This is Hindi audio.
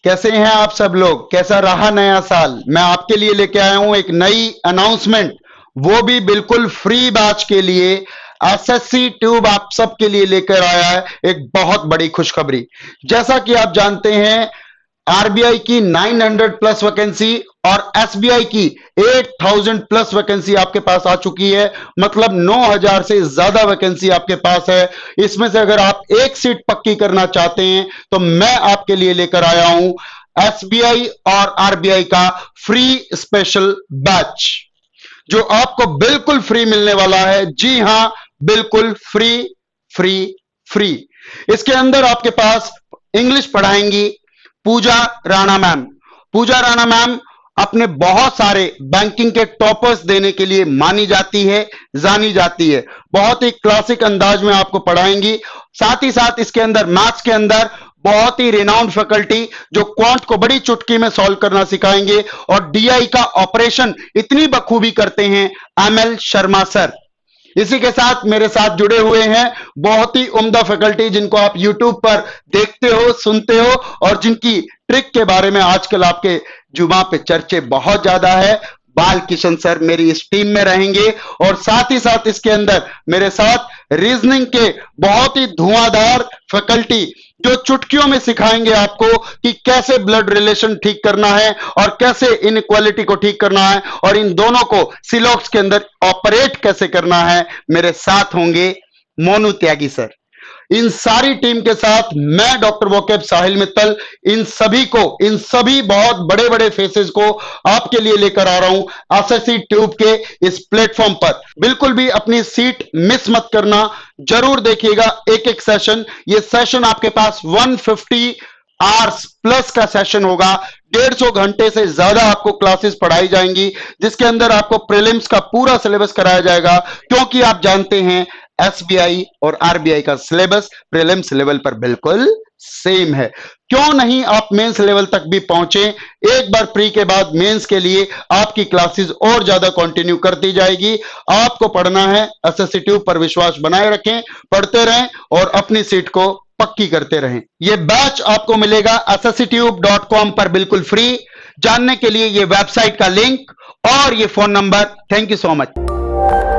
कैसे हैं आप सब लोग? कैसा रहा नया साल? मैं आपके लिए लेके आया हूं एक नई अनाउंसमेंट, वो भी बिल्कुल फ्री बैच के लिए। एसएससी ट्यूब आप सबके लिए लेकर आया है एक बहुत बड़ी खुशखबरी। जैसा कि आप जानते हैं, आरबीआई की 900 प्लस वैकेंसी और एसबीआई की 8000 प्लस वैकेंसी आपके पास आ चुकी है। मतलब 9000 से ज्यादा वैकेंसी आपके पास है। इसमें से अगर आप एक सीट पक्की करना चाहते हैं तो मैं आपके लिए लेकर आया हूं एसबीआई और आरबीआई का फ्री स्पेशल बैच, जो आपको बिल्कुल फ्री मिलने वाला है। जी हां, बिल्कुल फ्री फ्री फ्री। इसके अंदर आपके पास इंग्लिश पढ़ाएंगी पूजा राणा मैम। पूजा राणा मैम अपने बहुत सारे बैंकिंग के टॉपर्स देने के लिए मानी जाती है, जानी जाती है। बहुत ही क्लासिक अंदाज में आपको पढ़ाएंगी। साथ ही साथ इसके अंदर मैथ्स के अंदर बहुत ही रिनाउंड फैकल्टी जो क्वांट को बड़ी चुटकी में सॉल्व करना सिखाएंगे, और डीआई का ऑपरेशन इतनी बखूबी करते हैं एमएल शर्मा सर। इसी के साथ मेरे साथ जुड़े हुए हैं बहुत ही उम्दा फैकल्टी, जिनको आप यूट्यूब पर देखते हो, सुनते हो, और जिनकी ट्रिक के बारे में आजकल आपके जुबान पे चर्चे बहुत ज्यादा है। बाल कृष्ण सर मेरी इस टीम में रहेंगे, और साथ ही साथ इसके अंदर मेरे साथ रीजनिंग के बहुत ही धुआंधार फैकल्टी जो चुटकियों में सिखाएंगे आपको कि कैसे ब्लड रिलेशन ठीक करना है और कैसे इनइक्वालिटी को ठीक करना है, और इन दोनों को सिलॉक्स के अंदर ऑपरेट कैसे करना है। मेरे साथ होंगे मोनू त्यागी सर। इन सारी टीम के साथ मैं डॉक्टर वोकैब साहिल मित्तल इन सभी बहुत बड़े बड़े फेसेस को आपके लिए लेकर आ रहा हूं एसएससी ट्यूब के इस प्लेटफॉर्म पर। बिल्कुल भी अपनी सीट मिस मत करना, जरूर देखिएगा एक एक सेशन। ये सेशन आपके पास 150 आवर्स प्लस का सेशन होगा। 150 घंटे से ज्यादा आपको क्लासेस पढ़ाई जाएंगी, जिसके अंदर आपको प्रीलिम्स का पूरा सिलेबस कराया जाएगा, क्योंकि आप जानते हैं एसबीआई और आरबीआई का सिलेबस प्रीलिम्स लेवल पर बिल्कुल सेम है। क्यों नहीं आप मेंस लेवल तक भी पहुंचे? एक बार प्री के बाद मेंस के लिए आपकी क्लासेस और ज्यादा कंटिन्यू करती जाएगी। आपको पढ़ना है, एसएससी ट्यूब पर विश्वास बनाए रखें, पढ़ते रहें और अपनी सीट को पक्की करते रहें। यह बैच आपको मिलेगा SSCtube.com पर बिल्कुल फ्री। जानने के लिए यह वेबसाइट का लिंक और यह phone number. Thank you so much.